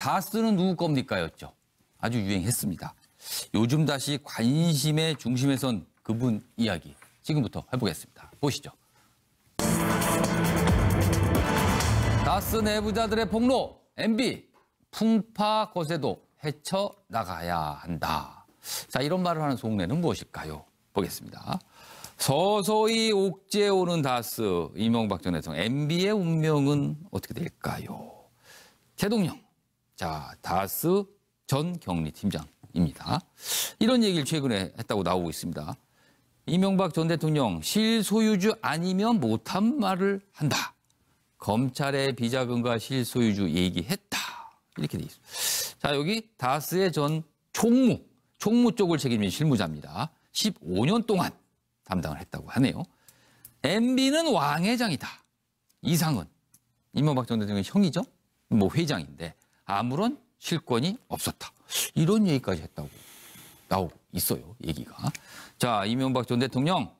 다스는 누구 겁니까였죠. 아주 유행했습니다. 요즘 다시 관심의 중심에 선 그분 이야기 지금부터 해보겠습니다. 보시죠. 다스 내부자들의 폭로, MB, 풍파 거세도 헤쳐나가야 한다. 자, 이런 말을 하는 속내는 무엇일까요? 보겠습니다. 서서히 옥죄오는 다스, 이명박 전 대통령, MB의 운명은 어떻게 될까요? 대통령, 자, 다스 전 경리팀장입니다. 이런 얘기를 최근에 했다고 나오고 있습니다. 이명박 전 대통령, 실소유주 아니면 못한 말을 한다. 검찰의 비자금과 실소유주 얘기했다. 이렇게 돼 있습니다. 자, 여기 다스의 전 총무 쪽을 책임진 실무자입니다. 15년 동안 담당을 했다고 하네요. MB는 왕회장이다. 이상은 이명박 전 대통령의 형이죠. 뭐 회장인데 아무런 실권이 없었다. 이런 얘기까지 했다고 나오고 있어요. 얘기가. 자, 이명박 전 대통령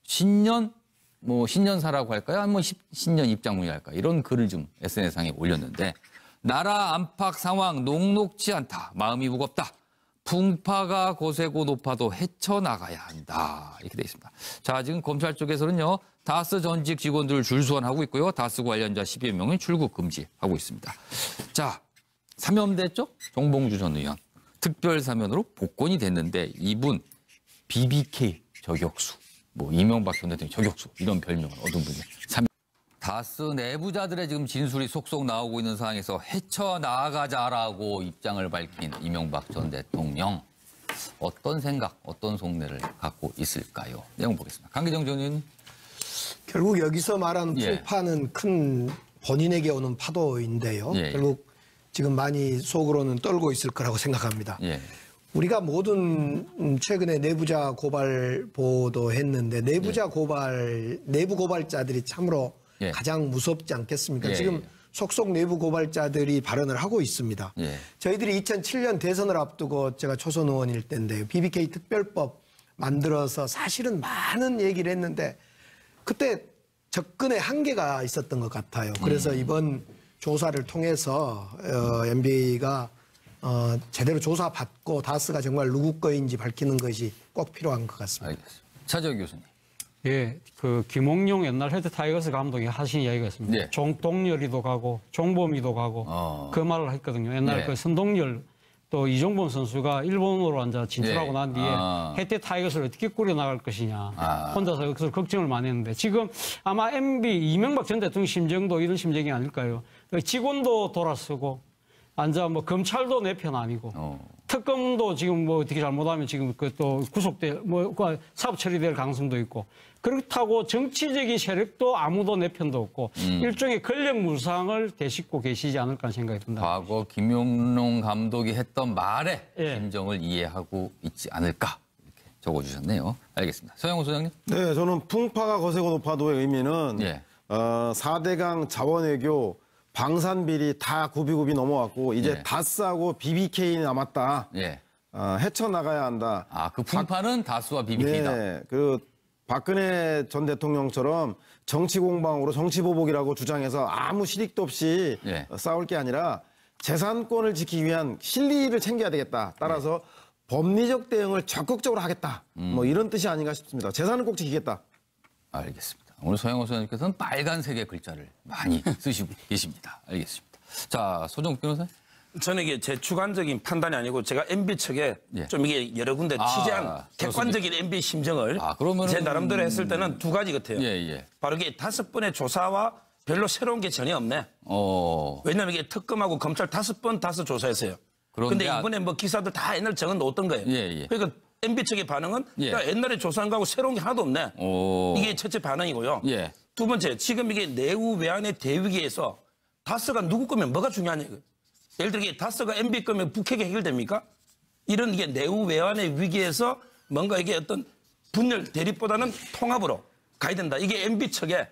신년사라고 할까요? 아니면 신년 입장문이 할까? 이런 글을 좀 SNS상에 올렸는데 나라 안팎 상황 녹록지 않다. 마음이 무겁다. 풍파가 거세고 높아도 헤쳐나가야 한다. 이렇게 돼 있습니다. 자, 지금 검찰 쪽에서는요. 다스 전직 직원들을 줄소환하고 있고요. 다스 관련자 10여 명은 출국 금지하고 있습니다. 자, 사면됐죠? 정봉주 전 의원. 특별사면으로 복권이 됐는데 이분 BBK 저격수, 뭐 이명박 전 대통령 저격수 이런 별명을 얻은 분이 다스 내부자들의 지금 진술이 속속 나오고 있는 상황에서 헤쳐나가자라고 입장을 밝힌 이명박 전 대통령. 어떤 생각, 어떤 속내를 갖고 있을까요? 내용 보겠습니다. 강기정 전 의원. 결국 여기서 말하는 풍파는 큰 본인에게 오는 파도인데요. 결국 지금 많이 속으로는 떨고 있을 거라고 생각합니다. 우리가 모든 최근에 내부자 고발 보도했는데 내부자 고발, 내부 고발자들이 참으로 가장 무섭지 않겠습니까? 지금 속속 내부 고발자들이 발언을 하고 있습니다. 저희들이 2007년 대선을 앞두고 제가 초선 의원일 때인데요. BBK 특별법 만들어서 사실은 많은 얘기를 했는데 그때 접근에 한계가 있었던 것 같아요. 그래서 이번 조사를 통해서 MB가 제대로 조사받고 다스가 정말 누구 거인지 밝히는 것이 꼭 필요한 것 같습니다. 알겠습니다. 차재혁 교수님. 예, 그 김홍룡 옛날 헤드 타이거스 감독이 하신 이야기가 있습니다. 종동열이도 가고 종범이도 가고 그 말을 했거든요. 옛날 그 선동열 또 이종범 선수가 일본으로 앉아 진출하고 난 뒤에 헤드 타이거스를 어떻게 꾸려나갈 것이냐 혼자서 여기서 걱정을 많이 했는데 지금 아마 MB 이명박 전 대통령 심정도 이런 심정이 아닐까요? 직원도 돌아서고 앉아 뭐 검찰도 내 편 아니고 특검도 지금 뭐 어떻게 잘못하면 지금 그 또 구속될 뭐 사법 처리될 가능성도 있고 그렇다고 정치적인 세력도 아무도 내 편도 없고 일종의 권력 무상을 되씹고 계시지 않을까 생각이 듭니다. 과거 김용룡 감독이 했던 말에 심정을 이해하고 있지 않을까 이렇게 적어주셨네요. 알겠습니다. 서영호 소장님. 네, 저는 풍파가 거세고 높아도의 의미는 4대강 자원외교 방산비리 다 굽이굽이 넘어왔고 이제 다스하고 BBK 남았다. 헤쳐나가야 한다. 아, 그 풍파는 다스와 BBK다. 네, 그 박근혜 전 대통령처럼 정치 공방으로 정치 보복이라고 주장해서 아무 실익도 없이 싸울 게 아니라 재산권을 지키기 위한 실리를 챙겨야 되겠다. 따라서 법리적 대응을 적극적으로 하겠다. 뭐 이런 뜻이 아닌가 싶습니다. 재산은 꼭 지키겠다. 알겠습니다. 오늘 서영호 소장님께서는 빨간색의 글자를 많이 쓰시고 계십니다. 알겠습니다. 자, 소정욱 변호사님. 저는 이게 제 주관적인 판단이 아니고 제가 MB 측에 좀 이게 여러 군데 취재한 객관적인 MB 심정을 제 나름대로 했을 때는 두 가지 같아요. 바로 이게 5번의 조사와 별로 새로운 게 전혀 없네. 왜냐하면 이게 특검하고 검찰 5번 다스 조사했어요. 그런데 이번에 뭐 기사들 다 옛날 적어 놓았던 거예요. 그러니까 MB 측의 반응은 야, 옛날에 조사한 거하고 새로운 게 하나도 없네. 이게 첫째 반응이고요. 두 번째, 지금 이게 내후 외환의 대위기에서 다스가 누구 거면 뭐가 중요하냐. 예를 들어 이게 다스가 MB 거면 북핵이 해결됩니까? 이런 이게 내후 외환의 위기에서 뭔가 이게 어떤 분열 대립보다는 통합으로 가야 된다. 이게 MB 측의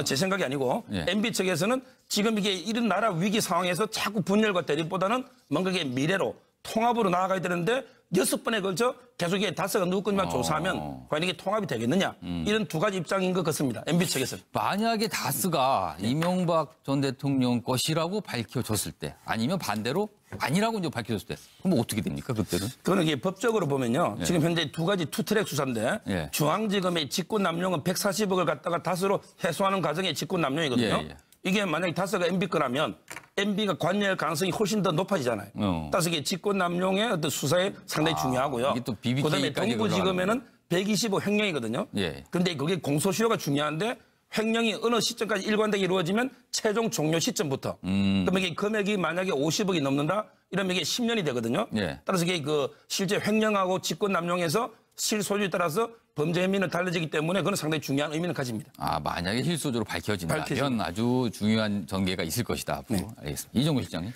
제 생각이 아니고 MB 측에서는 지금 이게 이런 나라 위기 상황에서 자꾸 분열과 대립보다는 뭔가 이게 미래로 통합으로 나아가야 되는데 6번에 걸쳐 계속 이게 다스가 누구 건만 조사하면 과연 이게 통합이 되겠느냐. 이런 두 가지 입장인 것 같습니다. MB 측에서는. 만약에 다스가 이명박 전 대통령 것이라고 밝혀졌을 때 아니면 반대로 아니라고 이제 밝혀졌을 때 그럼 어떻게 됩니까 그때는? 그거는 이게 법적으로 보면요. 예. 지금 현재 두 가지 투트랙 수사인데 예. 중앙지검의 직권남용은 140억을 갖다가 다스로 해소하는 과정의 직권남용이거든요. 예. 이게 만약에 다스가 MB 거라면 MB가 관여할 가능성이 훨씬 더 높아지잖아요. 따라서 이게 직권남용의 어떤 수사에 상당히 중요하고요. 이게 또 그다음에 BBK까지 동부지검에는 125 횡령이거든요. 예. 그런데 그게 공소시효가 중요한데 횡령이 어느 시점까지 일관되게 이루어지면 최종 종료 시점부터. 그러면 이게 금액이 만약에 50억이 넘는다? 이러면 이게 10년이 되거든요. 예. 따라서 이게 그 실제 횡령하고 직권남용에서 실소유에 따라서 범죄 혐의는 달라지기 때문에 그건 상당히 중요한 의미는 가집니다. 만약에 실소주로 밝혀진다면 아주 중요한 전개가 있을 것이다. 앞으로. 네. 알겠습니다. 이종구 실장님.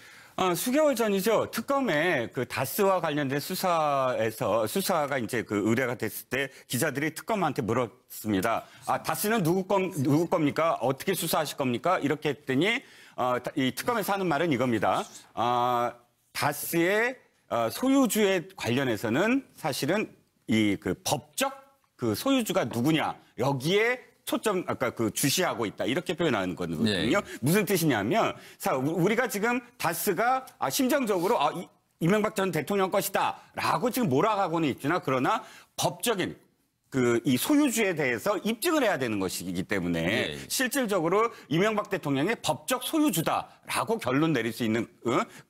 수개월 전이죠. 특검에 그 다스와 관련된 수사가 이제 그 의뢰가 됐을 때 기자들이 특검한테 물었습니다. 다스는 누구 겁니까? 어떻게 수사하실 겁니까? 이렇게 했더니 이 특검에서 하는 말은 이겁니다. 다스의 소유주에 관련해서는 사실은 이 그 법적 그 소유주가 누구냐 여기에 초점 아까 그 주시하고 있다 이렇게 표현하는 거거든요. 네. 무슨 뜻이냐면 우리가 지금 다스가 심정적으로 이명박 전 대통령 것이다라고 지금 몰아가고는 있지나 그러나 법적인 이 소유주에 대해서 입증을 해야 되는 것이기 때문에 실질적으로 이명박 대통령의 법적 소유주다라고 결론 내릴 수 있는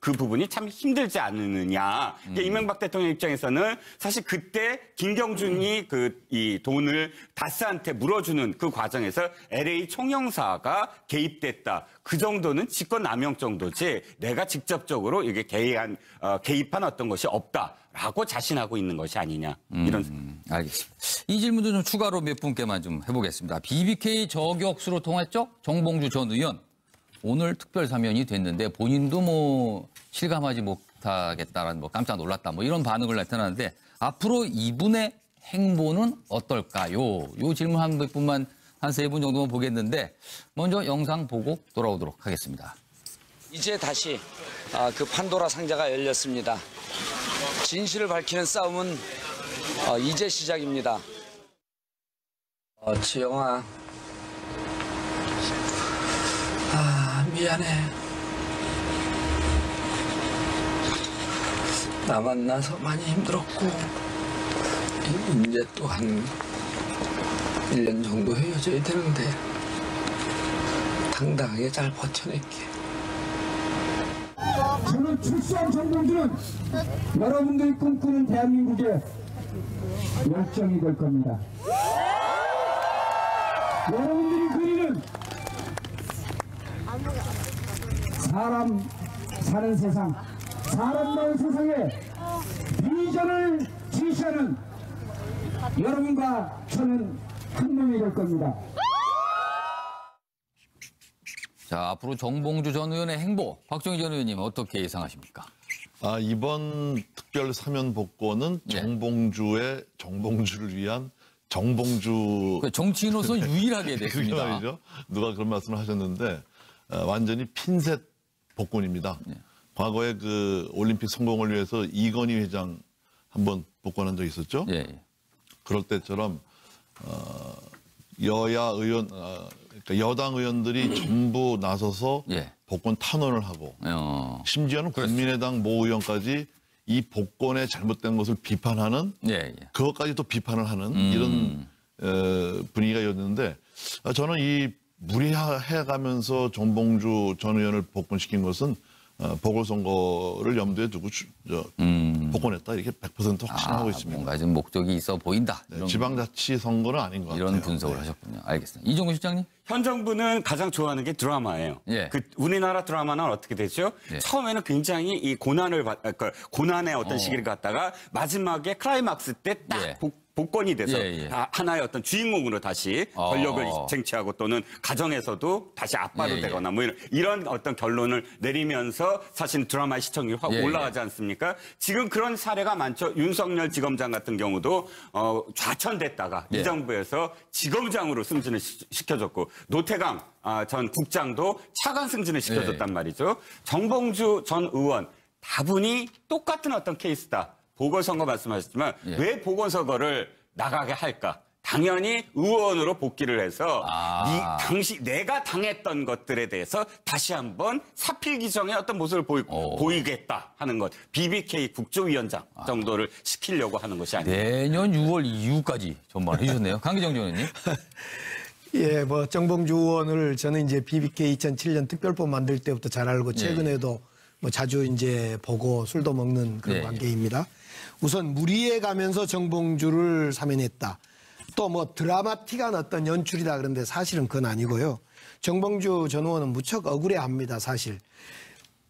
그 부분이 참 힘들지 않느냐. 이명박 대통령 입장에서는 사실 그때 김경준이 이 돈을 다스한테 물어주는 그 과정에서 LA 총영사가 개입됐다. 그 정도는 직권남용 정도지 내가 직접적으로 이게 개입한 어떤 것이 없다라고 자신하고 있는 것이 아니냐. 이런. 알겠습니다. 이 질문도 좀 추가로 몇 분께만 좀 해보겠습니다. BBK 저격수로 통했죠? 정봉주 전 의원. 오늘 특별 사면이 됐는데 본인도 뭐 실감하지 못하겠다라는 깜짝 놀랐다 이런 반응을 나타나는데 앞으로 이분의 행보는 어떨까요? 이 질문 한 몇 분만 한 세 분 정도만 보겠는데 먼저 영상 보고 돌아오도록 하겠습니다. 이제 다시 그 판도라 상자가 열렸습니다. 진실을 밝히는 싸움은 이제 시작입니다. 지영아, 미안해. 나 만나서 많이 힘들었고 이제 또 한 1년 정도 헤어져야 되는데 당당하게 잘 버텨낼게. 저는 출소한 정봉주는 여러분들이 꿈꾸는 대한민국의 열정이 될 겁니다. 여러분들이 그리는 사람 사는 세상, 사람 나는 세상에 비전을 지시하는 여러분과 저는 한 놈이 될 겁니다. 자, 앞으로 정봉주 전 의원의 행보, 박정희 전 의원님 어떻게 예상하십니까? 이번 특별 사면 복권은 정봉주를 위한 정봉주. 정치인으로서 유일하게 됐습니다. 그게 말이죠. 누가 그런 말씀을 하셨는데 완전히 핀셋 복권입니다. 과거에 그 올림픽 성공을 위해서 이건희 회장 한번 복권한 적이 있었죠. 그럴 때처럼 여야 의원, 그러니까 여당 의원들이 전부 나서서 복권 탄원을 하고 심지어는 국민의당 모 의원까지 이 복권의 잘못된 것을 비판하는 그것까지 또 비판을 하는 이런 분위기가였는데 저는 이 무리해가면서 정봉주 전 의원을 복권시킨 것은 보궐선거를 염두에 두고 복권했다 이렇게 100% 확신하고 있습니다. 뭔가 좀 목적이 있어 보인다. 지방자치 선거는 아닌 것 같아요. 이런 분석을 하셨군요. 알겠습니다. 이종구 실장님. 현 정부는 가장 좋아하는 게 드라마예요. 우리나라 드라마는 어떻게 되죠? 처음에는 굉장히 이 고난의 어떤 시기를 갖다가 마지막에 클라이막스 때 딱 복권이 돼서 하나의 어떤 주인공으로 다시 권력을 쟁취하고 또는 가정에서도 다시 아빠로 되거나 뭐 이런 어떤 결론을 내리면서 사실 드라마의 시청률이 확 올라가지 않습니까? 지금 그런 사례가 많죠. 윤석열 지검장 같은 경우도 좌천됐다가 이 정부에서 지검장으로 승진을 시켜줬고 노태강 전 국장도 차관 승진을 시켜줬단 말이죠. 정봉주 전 의원 다분히 똑같은 어떤 케이스다. 보궐선거 말씀하셨지만 왜 보궐선거를 나가게 할까? 당연히 의원으로 복귀를 해서 당시 내가 당했던 것들에 대해서 다시 한번 사필기정의 어떤 모습을 보이겠다 하는 것. BBK 국조위원장 정도를 시키려고 하는 것이 아닙니다. 내년 6월 이후까지 전망을 해주셨네요. 강기정 의원님. 예, 뭐 정봉주 의원을 저는 이제 BBK 2007년 특별법 만들 때부터 잘 알고 최근에도 뭐 자주 이제 보고 술도 먹는 그런 관계입니다. 우선 무리해 가면서 정봉주를 사면했다. 또 뭐 드라마틱한 어떤 연출이다 그런데 사실은 그건 아니고요. 정봉주 전 의원은 무척 억울해합니다, 사실.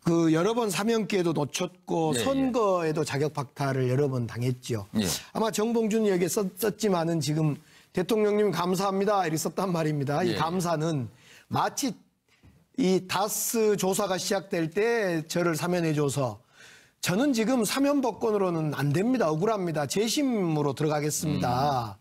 그 여러 번 사면기에도 놓쳤고 선거에도 자격 박탈을 여러 번 당했죠. 아마 정봉주는 여기에 썼지만은 지금 대통령님 감사합니다 이렇게 썼단 말입니다. 이 감사는 마치 이 다스 조사가 시작될 때 저를 사면해줘서 저는 지금 사면법권으로는 안 됩니다. 억울합니다. 재심으로 들어가겠습니다.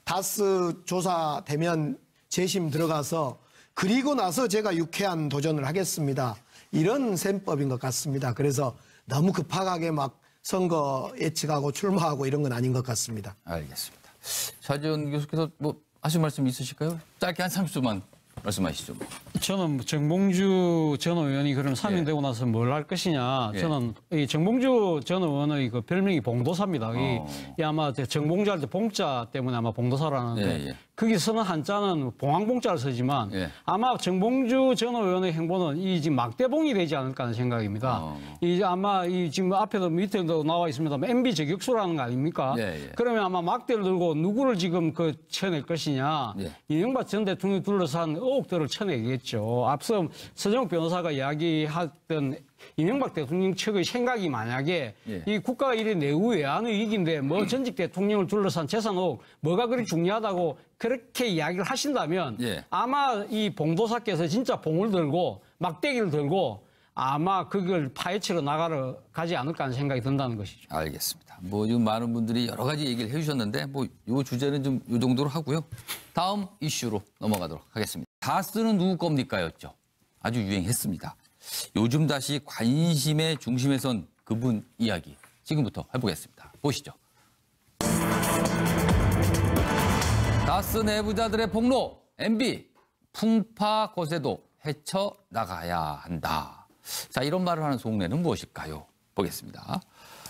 다스 조사 되면 재심 들어가서 그리고 나서 제가 유쾌한 도전을 하겠습니다. 이런 셈법인 것 같습니다. 그래서 너무 급하게 막 선거 예측하고 출마하고 이런 건 아닌 것 같습니다. 알겠습니다. 차지원 교수께서 뭐 하실 말씀 있으실까요? 짧게 한 30초만 말씀하시죠. 저는 정봉주 전 의원이 그런 사면되고 나서 뭘 할 것이냐. 저는 이 정봉주 전 의원의 그 별명이 봉도사입니다. 이 아마 정봉주 할 때 봉자 때문에 아마 봉도사라는데 거기서는 한자는 봉황봉자를 쓰지만 아마 정봉주 전 의원의 행보는 이 지금 막대봉이 되지 않을까 하는 생각입니다. 이 아마 이 지금 앞에도 밑에도 나와 있습니다만 MB 저격수라는 거 아닙니까? 그러면 아마 막대를 들고 누구를 지금 그 쳐낼 것이냐. 이명박 전 대통령이 둘러싼 의혹들을 쳐내겠죠. 앞서 서정욱 변호사가 이야기했던 이명박 대통령 측의 생각이 만약에 이 국가가 이래 내후 외환의 위기인데 뭐 전직 대통령을 둘러싼 재산 의혹 뭐가 그리 중요하다고 그렇게 이야기를 하신다면 아마 이 봉도사께서 진짜 봉을 들고 막대기를 들고 아마 그걸 파헤치러 나가러 가지 않을까 하는 생각이 든다는 것이죠. 알겠습니다. 뭐 지금 많은 분들이 여러 가지 얘기를 해주셨는데 뭐 이 주제는 좀 이 정도로 하고요. 다음 이슈로 넘어가도록 하겠습니다. 다스는 누구 겁니까였죠. 아주 유행했습니다. 요즘 다시 관심의 중심에 선 그분 이야기 지금부터 해보겠습니다. 보시죠. 다스 내부자들의 폭로, MB, 풍파 거세도 헤쳐나가야 한다. 자, 이런 말을 하는 속내는 무엇일까요? 보겠습니다.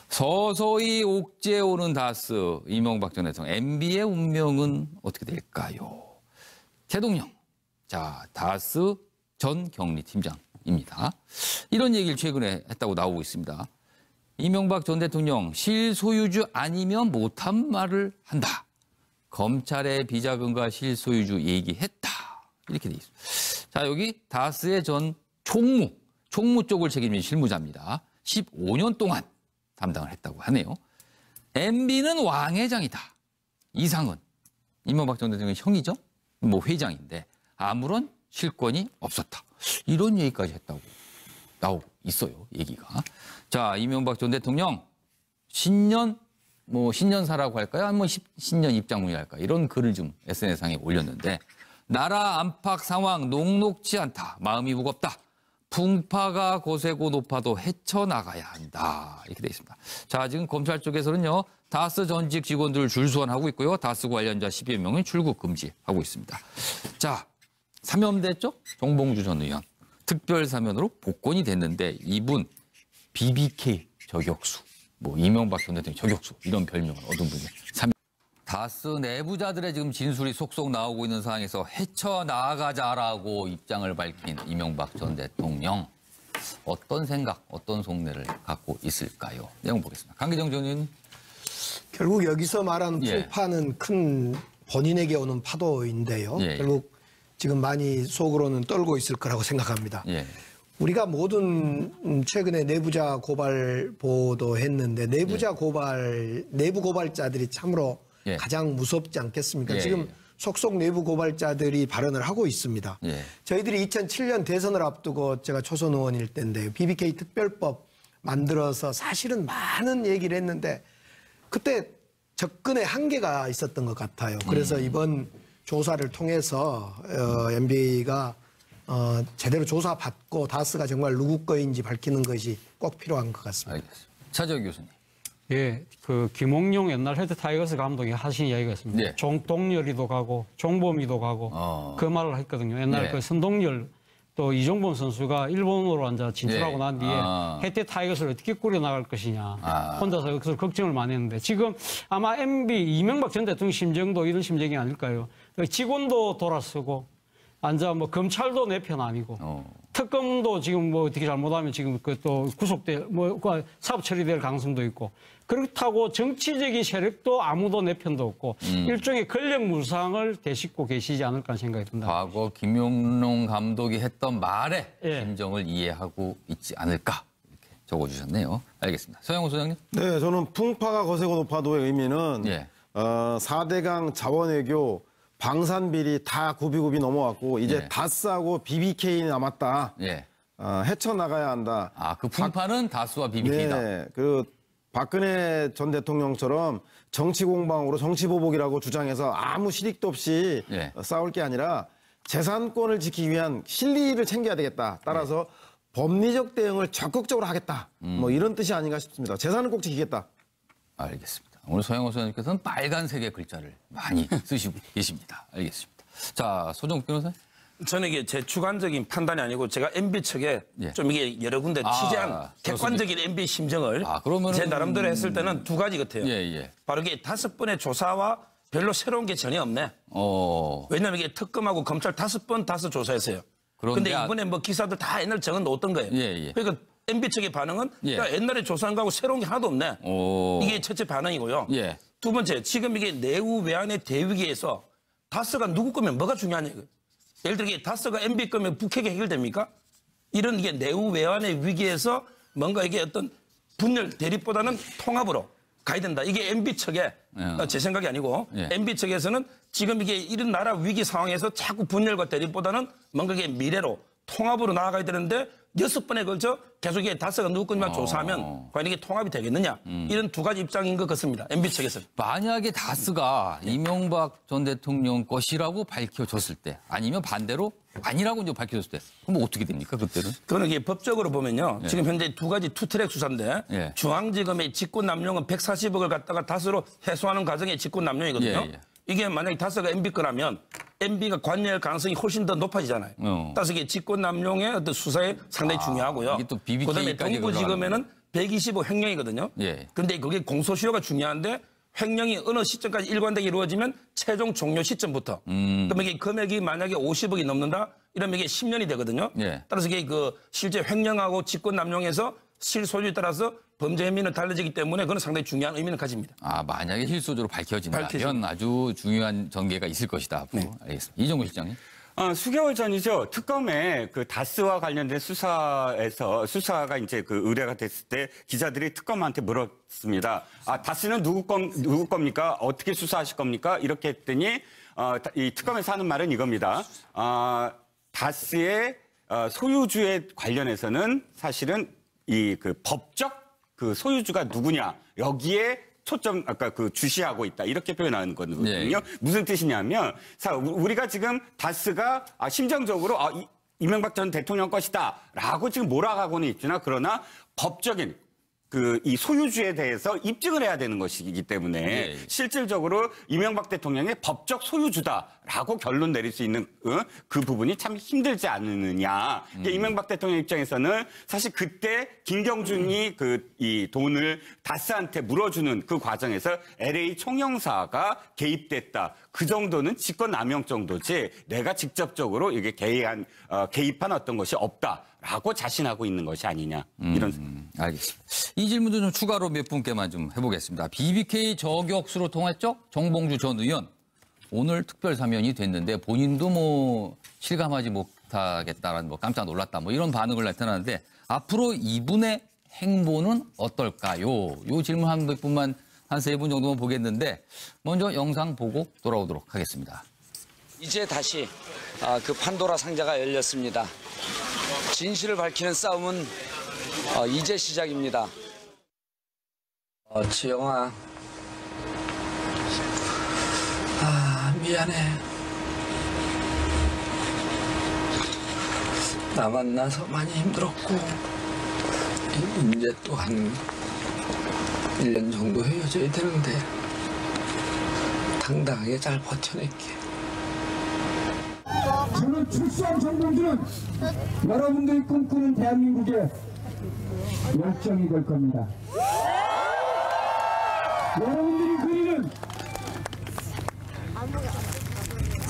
서서히 옥죄오는 다스, 이명박 전 대통령, MB의 운명은 어떻게 될까요? 대통령, 자, 다스 전 경리팀장입니다. 이런 얘기를 최근에 했다고 나오고 있습니다. 이명박 전 대통령, 실소유주 아니면 못한 말을 한다. 검찰의 비자금과 실소유주 얘기했다. 이렇게 돼 있습니다. 자, 여기 다스의 전 총무 쪽을 책임진 실무자입니다. 15년 동안 담당을 했다고 하네요. MB는 왕회장이다. 이상은 이명박 전 대통령의 형이죠. 뭐 회장인데 아무런 실권이 없었다. 이런 얘기까지 했다고 나오고 있어요. 얘기가. 자, 이명박 전 대통령 신년사라고 할까요? 아니면 신년 입장문이랄까? 이런 글을 좀 SNS상에 올렸는데 나라 안팎 상황 녹록지 않다. 마음이 무겁다. 풍파가 거세고 높아도 헤쳐나가야 한다. 이렇게 돼 있습니다. 자, 지금 검찰 쪽에서는요. 다스 전직 직원들을 줄소환하고 있고요. 다스 관련자 10여 명을 출국 금지하고 있습니다. 자, 사면됐죠? 정봉주 전 의원. 특별 사면으로 복권이 됐는데 이분 BBK 저격수, 뭐 이명박 전 대통령 저격수 이런 별명을 얻은 분이에요. 다스 내부자들의 지금 진술이 속속 나오고 있는 상황에서 헤쳐나가자라고 입장을 밝힌 이명박 전 대통령. 어떤 생각, 어떤 속내를 갖고 있을까요? 내용 보겠습니다. 강기정 전 의원님. 결국 여기서 말하는 풍파는 큰 본인에게 오는 파도인데요. 결국 지금 많이 속으로는 떨고 있을 거라고 생각합니다. 우리가 모든 최근에 내부자 고발 보도했는데 내부자 고발, 내부 고발자들이 참으로 가장 무섭지 않겠습니까? 지금 속속 내부 고발자들이 발언을 하고 있습니다. 저희들이 2007년 대선을 앞두고 제가 초선 의원일 때인데요. BBK 특별법 만들어서 사실은 많은 얘기를 했는데 그때 접근에 한계가 있었던 것 같아요. 그래서 이번 조사를 통해서 MB가 제대로 조사받고 다스가 정말 누구 거인지 밝히는 것이 꼭 필요한 것 같습니다. 알겠습니다. 차재호 교수님. 예, 그 김홍룡 옛날 헤드 타이거스 감독이 하신 이야기가 있습니다. 예. 동열이도 가고 종범이도 가고 그 말을 했거든요. 옛날 예. 그 선동열 또 이종범 선수가 일본으로 앉아 진출하고 예. 난 뒤에 헤드 타이거스를 어떻게 꾸려나갈 것이냐 혼자서 여기서 걱정을 많이 했는데 지금 아마 MB 이명박 전 대통령 심정도 이런 심정이 아닐까요? 직원도 돌아서고 앉아 뭐 검찰도 내 편 아니고 특검도 지금 뭐 어떻게 잘못하면 지금 그 또 구속돼 뭐 사법 처리될 가능성도 있고 그렇다고 정치적인 세력도 아무도 내 편도 없고 일종의 권력 무상을 되씹고 계시지 않을까 생각이 듭니다. 과거 김용룡 감독이 했던 말에 심정을 이해하고 있지 않을까 이렇게 적어주셨네요. 알겠습니다. 서영호 소장님. 네, 저는 풍파가 거세고 높아도의 의미는 4대강 자원외교 방산비리 다 굽이굽이 넘어왔고 이제 다스하고 BBK 남았다. 헤쳐나가야 한다. 그 풍파는 다스와 BBK다. 네, 그 박근혜 전 대통령처럼 정치 공방으로 정치 보복이라고 주장해서 아무 실익도 없이 싸울 게 아니라 재산권을 지키기 위한 실리를 챙겨야 되겠다. 따라서 법리적 대응을 적극적으로 하겠다. 뭐 이런 뜻이 아닌가 싶습니다. 재산을 꼭 지키겠다. 알겠습니다. 오늘 서영호 소장님께서는 빨간색의 글자를 많이 쓰시고 계십니다. 알겠습니다. 자, 소정욱 변호사님. 저는 이게 제 주관적인 판단이 아니고 제가 MB 측에 좀 이게 여러 군데 취재한 객관적인 MB 심정을 제 나름대로 했을 때는 두 가지 같아요. 바로 이게 5번의 조사와 별로 새로운 게 전혀 없네. 왜냐하면 이게 특검하고 검찰 5번 다스 조사했어요. 그런데 이번에 뭐 기사들 다 옛날 적어 놓았던 거예요. 그러니까 MB 측의 반응은 야, 옛날에 조사한 거하고 새로운 게 하나도 없네. 이게 첫째 반응이고요. 두 번째, 지금 이게 내후 외환의 대위기에서 다스가 누구 거면 뭐가 중요하냐. 예를 들어 이게 다스가 MB 거면 북핵이 해결됩니까? 이런 이게 내후 외환의 위기에서 뭔가 이게 어떤 분열 대립보다는 통합으로 가야 된다. 이게 MB 측의 제 생각이 아니고 MB 측에서는 지금 이게 이런 나라 위기 상황에서 자꾸 분열과 대립보다는 뭔가 이게 미래로 통합으로 나아가야 되는데 6번에 걸쳐 계속 이게 다스가 누구 건만 조사하면 과연 이게 통합이 되겠느냐. 이런 두 가지 입장인 것 같습니다. MB 측에서는. 만약에 다스가 이명박 전 대통령 것이라고 밝혀졌을 때 아니면 반대로 아니라고 이제 밝혀졌을 때 그럼 어떻게 됩니까 그때는? 그거는 이게 법적으로 보면요. 지금 현재 두 가지 투트랙 수사인데 중앙지검의 직권남용은 140억을 갖다가 다스로 해소하는 과정의 직권남용이거든요. 이게 만약에 다스가 MB 거라면 MB가 관여할 가능성이 훨씬 더 높아지잖아요. 따라서 이게 직권남용의 어떤 수사에 상당히 중요하고요. 그다음에 동부지검에는 125 횡령이거든요. 그런데 그게 공소시효가 중요한데 횡령이 어느 시점까지 일관되게 이루어지면 최종 종료 시점부터. 그러면 이게 금액이 만약에 50억이 넘는다? 이러면 이게 10년이 되거든요. 따라서 이게 그 실제 횡령하고 직권남용에서 실소유에 따라서 범죄 혐의는 달라지기 때문에 그건 상당히 중요한 의미는 가집니다. 만약에 실소유로 밝혀진다면 아주 중요한 전개가 있을 것이다. 앞으로. 알겠습니다. 이종구 실장님. 수개월 전이죠. 특검에 그 다스와 관련된 수사가 이제 그 의뢰가 됐을 때 기자들이 특검한테 물었습니다. 다스는 누구 겁니까? 어떻게 수사하실 겁니까? 이렇게 했더니 이 특검에서 하는 말은 이겁니다. 다스의 소유주에 관련해서는 사실은 이 그 법적 그 소유주가 누구냐 여기에 초점 아까 그 주시하고 있다 이렇게 표현하는 거거든요. 무슨 뜻이냐면 우리가 지금 다스가 심정적으로 이명박 전 대통령 것이다라고 지금 몰아가고는 있으나 그러나 법적인 이 소유주에 대해서 입증을 해야 되는 것이기 때문에 실질적으로 이명박 대통령의 법적 소유주다라고 결론 내릴 수 있는 그 부분이 참 힘들지 않느냐. 이명박 대통령 입장에서는 사실 그때 김경준이 이 돈을 다스한테 물어주는 그 과정에서 LA 총영사가 개입됐다. 그 정도는 직권남용 정도지 내가 직접적으로 이게 개입한 어떤 것이 없다라고 자신하고 있는 것이 아니냐. 이런. 알겠습니다. 이 질문도 좀 추가로 몇 분께만 좀 해보겠습니다. BBK 저격수로 통했죠? 정봉주 전 의원. 오늘 특별 사면이 됐는데 본인도 뭐 실감하지 못하겠다라는 깜짝 놀랐다 이런 반응을 나타나는데 앞으로 이분의 행보는 어떨까요? 이 질문 한 몇 분만 한 3분 정도만 보겠는데 먼저 영상 보고 돌아오도록 하겠습니다. 이제 다시 그 판도라 상자가 열렸습니다. 진실을 밝히는 싸움은 이제 시작입니다. 지영아, 미안해. 나 만나서 많이 힘들었고 이제 또한 1년 정도 헤어져야 되는데 당당하게 잘 버텨낼게. 저는 출소한 정봉주는 여러분들이 꿈꾸는 대한민국의 열정이 될 겁니다. 여러분들이 그리는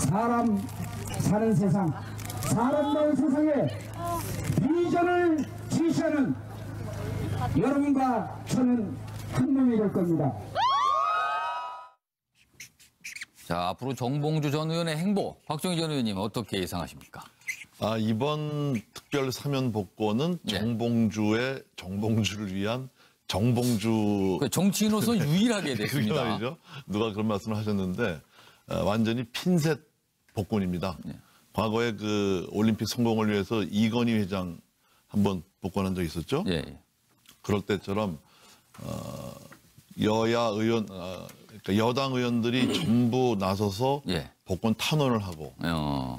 사람 사는 세상, 사람다운 세상에 비전을 지시하는 여러분과 저는 한 놈이 될 겁니다. 자, 앞으로 정봉주 전 의원의 행보, 박정희 전 의원님 어떻게 예상하십니까? 이번 특별 사면 복권은 정봉주를 위한 정봉주. 정치인으로서 유일하게 됐습니다. 말이죠. 누가 그런 말씀을 하셨는데 완전히 핀셋 복권입니다. 과거에 그 올림픽 성공을 위해서 이건희 회장 한번 복권한 적 있었죠. 그럴 때처럼 여야 의원, 그러니까 여당 의원들이 전부 나서서 복권 탄원을 하고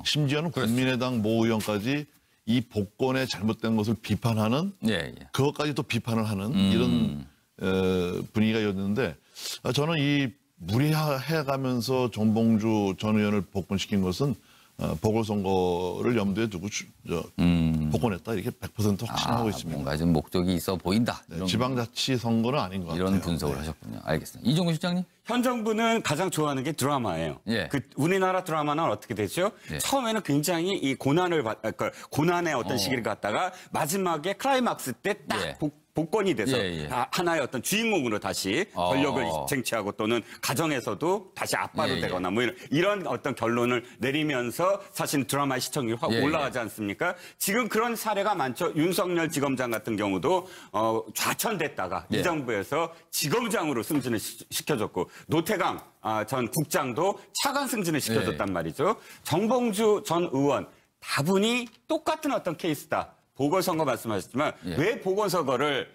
심지어는 국민의당 모 의원까지 이 복권의 잘못된 것을 비판하는 그것까지 또 비판을 하는 이런 분위기가였는데 저는 이 무리해가면서 정봉주 전 의원을 복권시킨 것은 보궐선거를 염두에 두고 복권했다 이렇게 100% 확신하고 있습니다. 뭔가 좀 목적이 있어 보인다. 지방자치 선거는 아닌 것 같아요. 이런 분석을 하셨군요. 알겠습니다. 이종훈 실장님. 현 정부는 가장 좋아하는 게 드라마예요. 그 우리나라 드라마는 어떻게 되죠? 처음에는 굉장히 이 고난의 어떤 시기를 갖다가 마지막에 클라이막스 때 딱 복권이 돼서 하나의 어떤 주인공으로 다시 권력을 쟁취하고 또는 가정에서도 다시 아빠로 되거나 뭐 이런 어떤 결론을 내리면서 사실 드라마의 시청률이 확 올라가지 않습니까? 지금 그런 사례가 많죠. 윤석열 지검장 같은 경우도 좌천됐다가 이 정부에서 지검장으로 승진을 시켜줬고 노태강 전 국장도 차관 승진을 시켜줬단 말이죠. 정봉주 전 의원 다분히 똑같은 어떤 케이스다. 보궐선거 말씀하셨지만 왜 보궐선거를